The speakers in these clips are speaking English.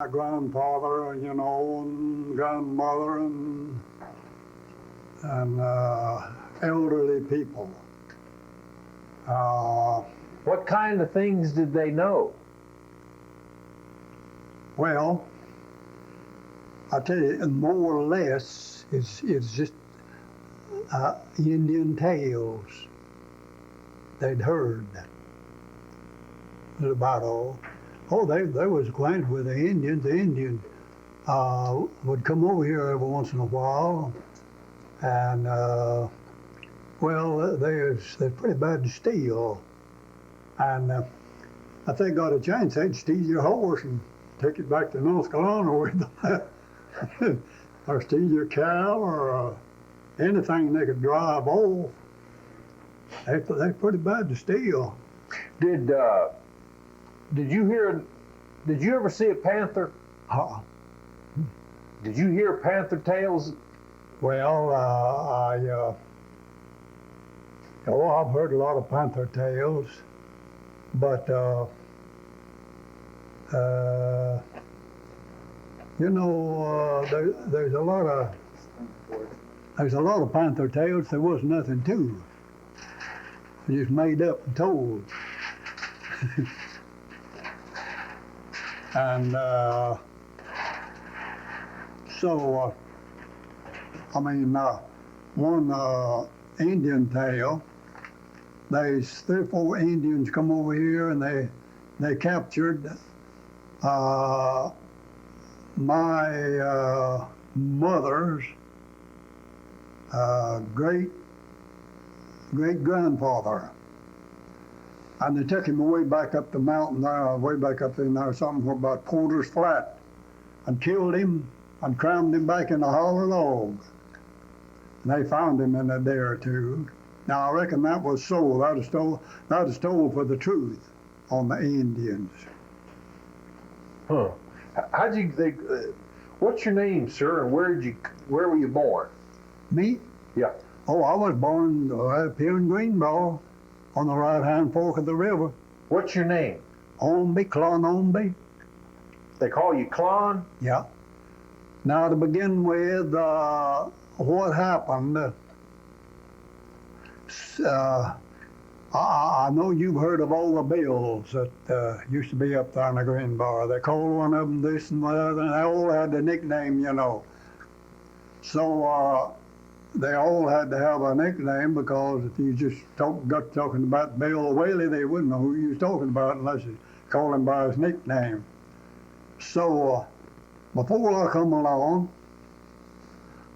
My grandfather, and grandmother and elderly people. Uh, What kind of things did they know? well, I tell you, more or less, it's just Indian tales they'd heard about all. Oh, they was acquainted with the Indians. The Indians would come over here every once in a while, and well, they're pretty bad to steal. And if they got a chance, they'd steal your horse and take it back to North Carolina with them, or steal your cow, or anything they could drive off. They're pretty bad to steal. Did you ever see a panther? Uh, Did you hear panther tales? well, I've heard a lot of panther tales, but there's a lot of panther tales there was nothing to. They're just made up and told. And so, one Indian tale, there's 3 or 4 Indians come over here and they captured my mother's great grandfather. And they took him way back up the mountain there, way back up in there, something about Porter's Flat, and killed him and crammed him back in a hollow log. And they found him in a day or two. Now I reckon that was so. That was stole for the truth on the Indians. Huh? How'd you think? What's your name, sir? And where were you born? Me? Yeah. Oh, I was born up here in Greenbrier, on the right-hand fork of the river. What's your name? Ownby, Clon Ownby. They call you Clon? Yeah. Now to begin with, what happened? I know you've heard of all the bills that used to be up there in the Greenbrier. They called one of them this and that, and they all had a nickname, So they all had to have a nickname, because if you just got talking about Bill Whaley, they wouldn't know who you was talking about unless you called him by his nickname. So before I come along,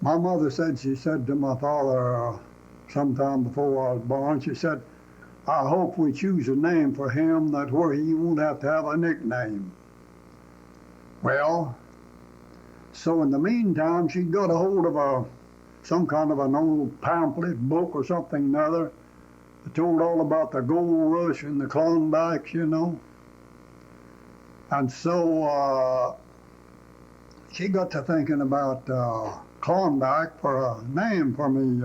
my mother she said to my father sometime before I was born, she said, I hope we choose a name for him that where he won't have to have a nickname. Well, so in the meantime, she got a hold of some kind of an old pamphlet book or something or other that told all about the gold rush and the Klondikes, And so she got to thinking about Klondike for a name for me,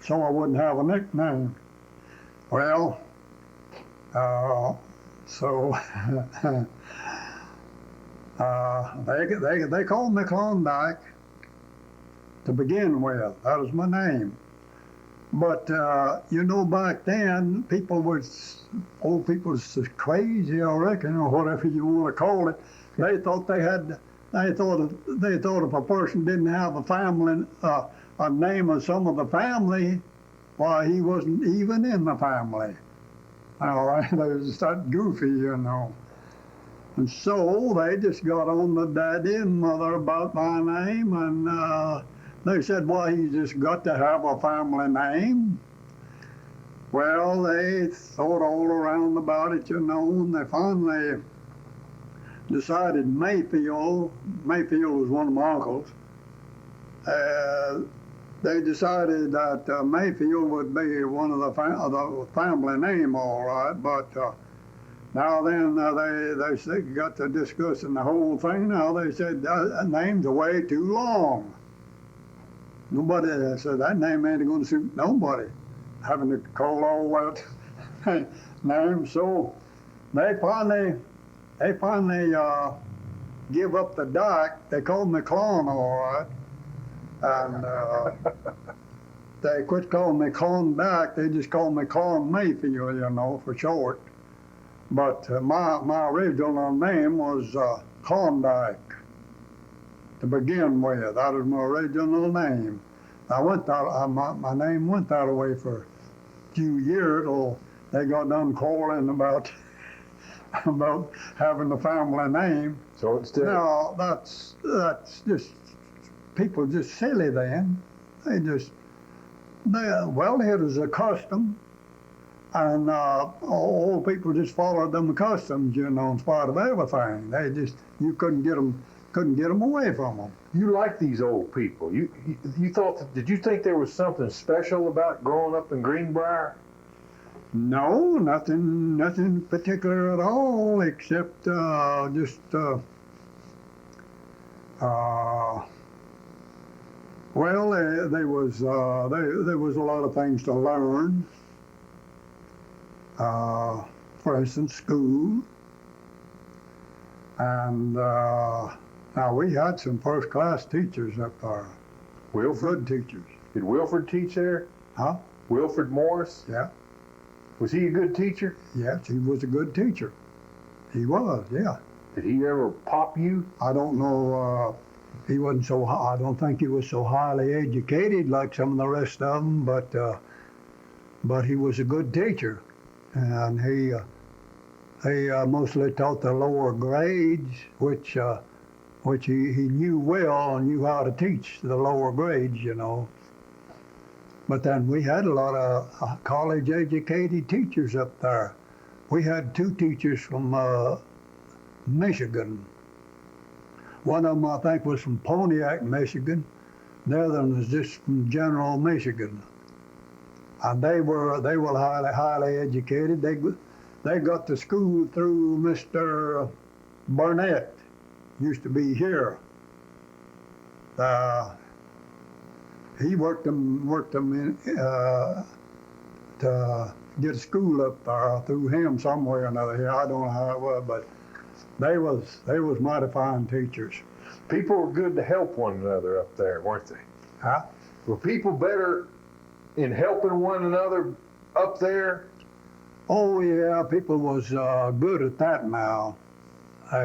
so I wouldn't have a nickname. Well, so they called me Klondike to begin with. That was my name. But back then, old people was crazy, I reckon, or whatever you want to call it. They thought they thought if a person didn't have a family, a name of some of the family, why, he wasn't even in the family. All right, they was that goofy, And so they just got on the daddy and mother about my name, and they said, well, he just got to have a family name. Well, they thought all around about it, and they finally decided Mayfield. Mayfield was one of my uncles. They decided that Mayfield would be one of the family name, all right, but now then they got to discussing the whole thing. Now they said that name's way too long. Nobody said that name ain't going to suit nobody, having to call all that name. So they finally give up the dock. They called me Clon, all right. And they quit calling me Clon Dyke. They just called me Clon Mayfield, you know, for short. But my original name was Klondike to begin with. That was my original name. I went that my name went that way for a few years till they got done calling about about having the family name. So instead, Now that's just people just silly then. They just well, it was a custom, and old people just followed them customs, you know, in spite of everything. They just you couldn't get them away from them. you like these old people. You thought, did you think there was something special about growing up in Greenbrier? No, nothing particular at all, except just well, there was a lot of things to learn. For instance, school, and now we had some first-class teachers up there. Wilfred? Good teachers. Did Wilfred teach there? Huh? Wilfred Morris? Yeah. Was he a good teacher? Yes, he was a good teacher. He was, yeah. Did he ever pop you? I don't know. He wasn't so. I don't think he was so highly educated like some of the rest of them, but he was a good teacher, and he mostly taught the lower grades, which he knew well and knew how to teach the lower grades, you know. But then we had a lot of college-educated teachers up there. We had two teachers from Michigan. One of them, I think, was from Pontiac, Michigan. The other one was just from General Michigan. And they were highly educated. They got to school through Mr. Burnett. Used to be here. He worked them in, to get a school up there through him somewhere or another here. I don't know how it was, but they was mighty fine teachers. People were good to help one another up there, weren't they? Huh? Were people better in helping one another up there? Oh yeah, people was good at that now. They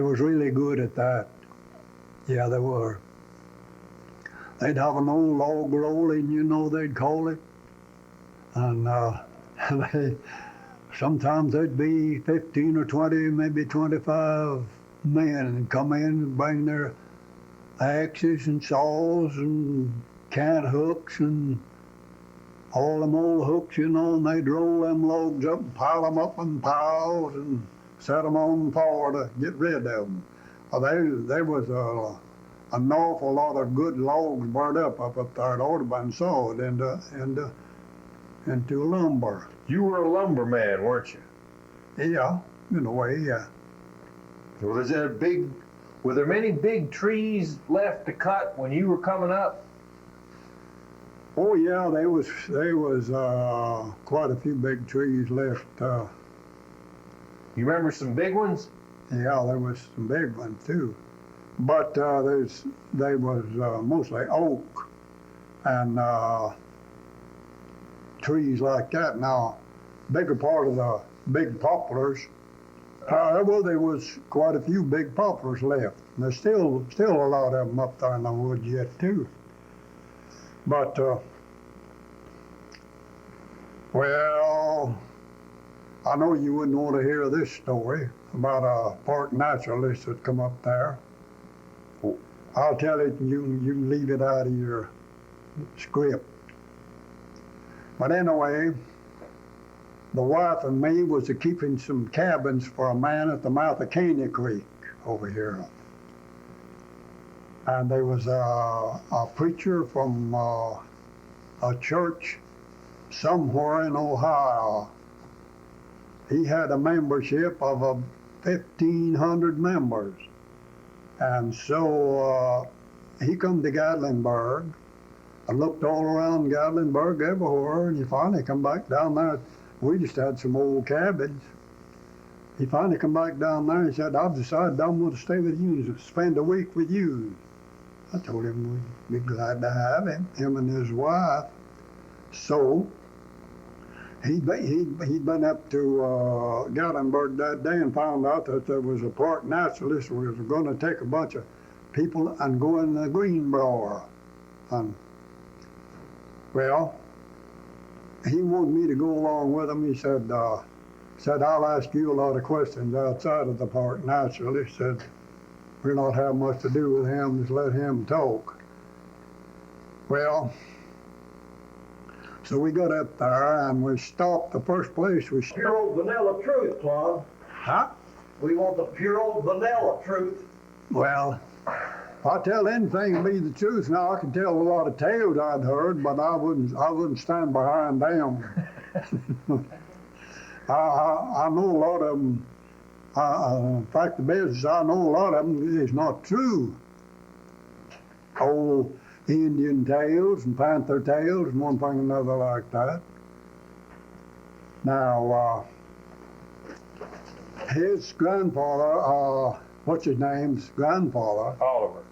was really good at that. Yeah, they were. They'd have an old log rolling, you know, they'd call it, and sometimes there'd be 15 or 20, maybe 25 men, and come in and bring their axes and saws and cant hooks and all them old hooks, you know, and they'd roll them logs up and pile them up in piles and set them on fire to get rid of them. There was an awful lot of good logs burnt up there. It ought to have been sawed into lumber. You were a lumberman, weren't you? Yeah, in a way, yeah. Were there many big trees left to cut when you were coming up? Oh yeah, there was quite a few big trees left. You remember some big ones? Yeah, there was some big ones too, but they was mostly oak and trees like that. Now, bigger part of the big poplars. Well, there was quite a few big poplars left. And there's still a lot of them up there in the woods yet too. But well, I know you wouldn't want to hear this story about a park naturalist that come up there. I'll tell it, and you can leave it out of your script. But anyway, the wife and me was keeping some cabins for a man at the mouth of Caney Creek over here. And there was a preacher from a church somewhere in Ohio. He had a membership of 1,500 members. And so he come to Gatlinburg. I looked all around Gatlinburg everywhere, and he finally come back down there. We just had some old cabins. he finally come back down there and said, I've decided I'm going to stay with you and spend a week with you. I told him we'd be glad to have him and his wife. So he'd been up to Gatlinburg that day and found out that there was a park naturalist who was going to take a bunch of people and go in the Greenbrier. And, well, he wanted me to go along with him. He said, I'll ask you a lot of questions outside of the park naturalist. He said, we'll not have much to do with him, just let him talk. Well, so we got up there and we stopped the first place we stopped. Pure old vanilla truth, Clon. Huh? We want the pure old vanilla truth. Well, if I tell anything to be the truth, now I can tell a lot of tales I'd heard, but I wouldn't stand behind them. I know a lot of them. In fact, the business, I know a lot of them is not true. Old Indian tales and panther tales and one thing and another like that. Now, his grandfather, what's his name's grandfather? Oliver.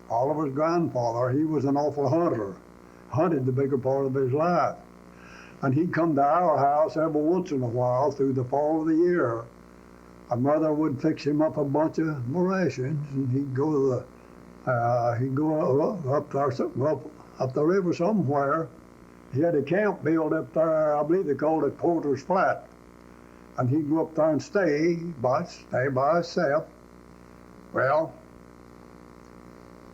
Oliver's grandfather, he was an awful hunter. Hunted the bigger part of his life. And he'd come to our house every once in a while through the fall of the year. My mother would fix him up a bunch of rations, and he'd go up the river somewhere. He had a camp built up there. I believe they called it Porter's Flat, and he'd go up there and stay by himself. Well,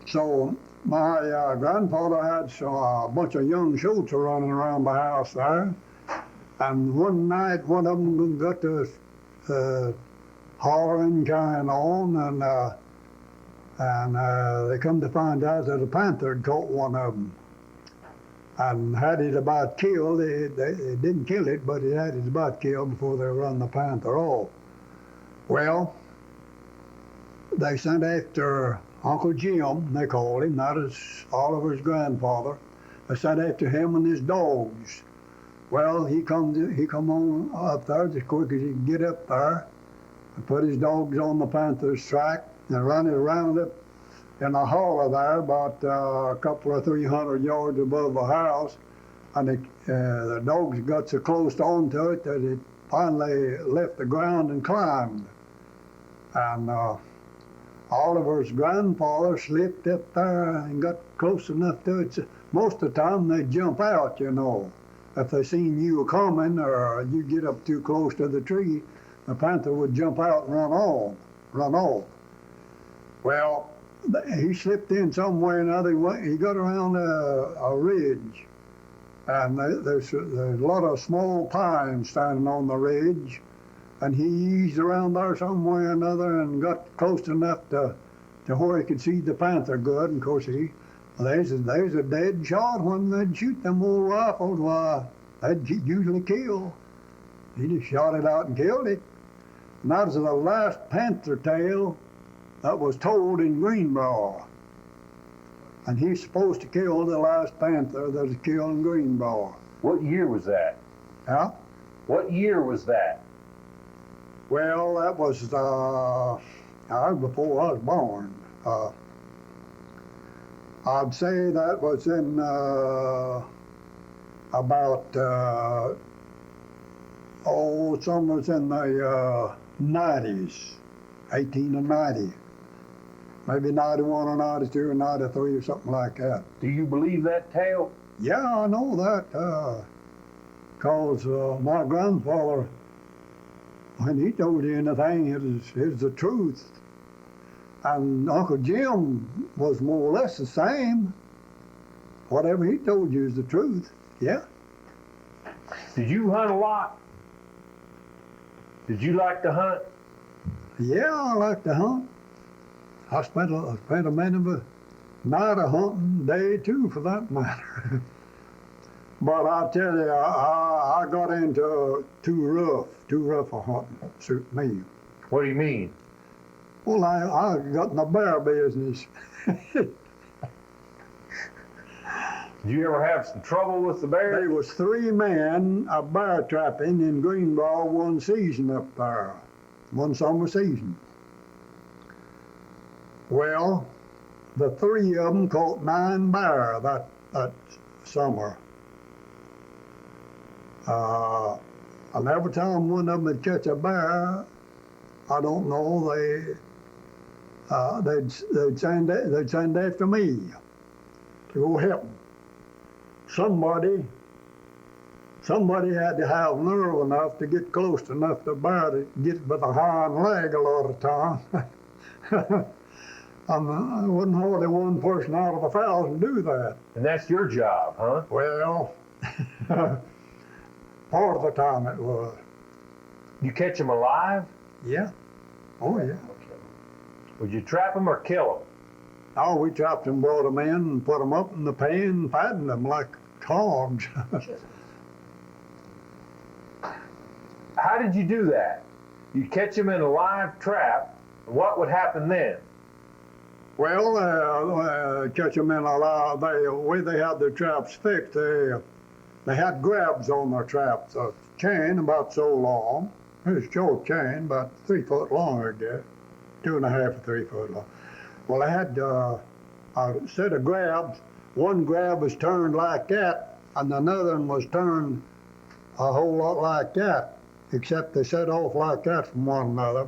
so my grandfather had a bunch of young Schultz running around the house there, and one night one of them got to hollering, carrying on, and they come to find out that a panther had caught one of them and had it about killed. They didn't kill it, but it had it about killed before they run the panther off. Well, they sent after Uncle Jim, they called him, that is Oliver's grandfather. They sent after him and his dogs. Well, he come on up there as quick as he could get up there and put his dogs on the panther's track and run it around it in a hollow there about a couple of 300 yards above the house. And the dogs got so close onto it that it finally left the ground and climbed. And Oliver's grandfather slipped up there and got close enough to it. Most of the time they'd jump out, you know. If they seen you coming or you get up too close to the tree, the panther would jump out and run off. Well, he slipped in somewhere or another. He got around a ridge, and there's a lot of small pines standing on the ridge, and he eased around there somewhere or another and got close enough to where he could see the panther good. And of course, there's a dead shot when they'd shoot them old rifles. Why, they'd usually kill. He just shot it out and killed it. And that was the last panther tale that was told in Greenbrier. And he's supposed to kill the last panther that was killed in Greenbrier. What year was that? Yeah? What year was that? Well, that was before I was born. I'd say that was in some was in the 90s, 1890. Maybe 91 or 92 or 93 or something like that. Do you believe that tale? Yeah, I know that, because my grandfather, when he told you anything, it was the truth. And Uncle Jim was more or less the same. Whatever he told you is the truth. Yeah. Did you hunt a lot? Did you like to hunt? Yeah, I like to hunt. I spent a night of hunting, day too, for that matter. But I tell you, I got into too rough a hunting, suit me. What do you mean? Well, I got in the bear business. Did you ever have some trouble with the bear? There was 3 men bear trapping in Greenbrier one season up there. one summer season. Well, the three of them caught 9 bear that summer. And every time one of them would catch a bear, I don't know, they'd send after me to go help them. Somebody had to have nerve enough to get close enough to bear to get with a hind leg a lot of the time. And there wasn't hardly one person out of 1,000 do that. And that's your job, huh? Well, part of the time it was. You catch them alive? Yeah. Oh, yeah. Would you trap them or kill them? Oh, we trapped them, brought them in, and put them up in the pan, and fattened them like hogs. How did you do that? You catch them in a live trap. What would happen then? Well, catch them in a lot. The way they had their traps fixed, they had grabs on their traps. A chain about so long. It was a short chain, about 3 foot long, I guess. 2.5 to 3 foot long. Well, they had a set of grabs. One grab was turned like that, and another one was turned a whole lot like that, except they set off like that from one another.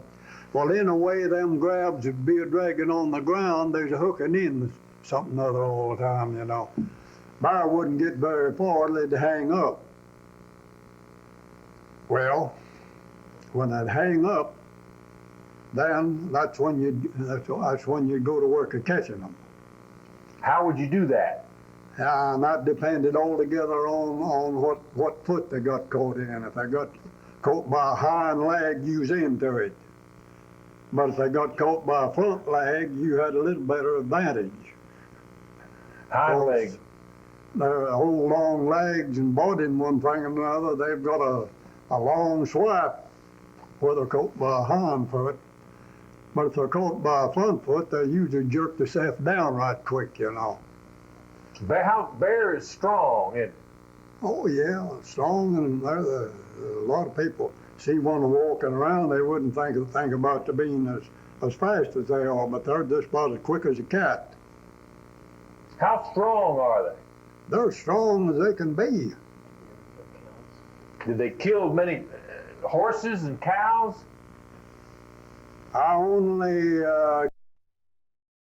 Well, in a way, them grabs would be dragging on the ground. There's a hooking in something or other all the time, you know. Bear wouldn't get very far, they'd hang up. Well, when they'd hang up, then that's when you'd go to work at catching them. How would you do that? And that depended altogether on what foot they got caught in. If they got caught by a hind leg, you was into it. But if they got caught by a front leg, you had a little better advantage. Hind leg. Their whole long legs and body and one thing and another, they've got a long swipe where they're caught by a hind foot. But if they're caught by a front foot, they usually jerk themselves down right quick, you know. Bear is strong. Oh yeah, strong, and there's a lot of people see one walking around, they wouldn't think about them being as fast as they are, but they're just about as quick as a cat. How strong are they? They're strong as they can be. Did they kill many horses and cows? I only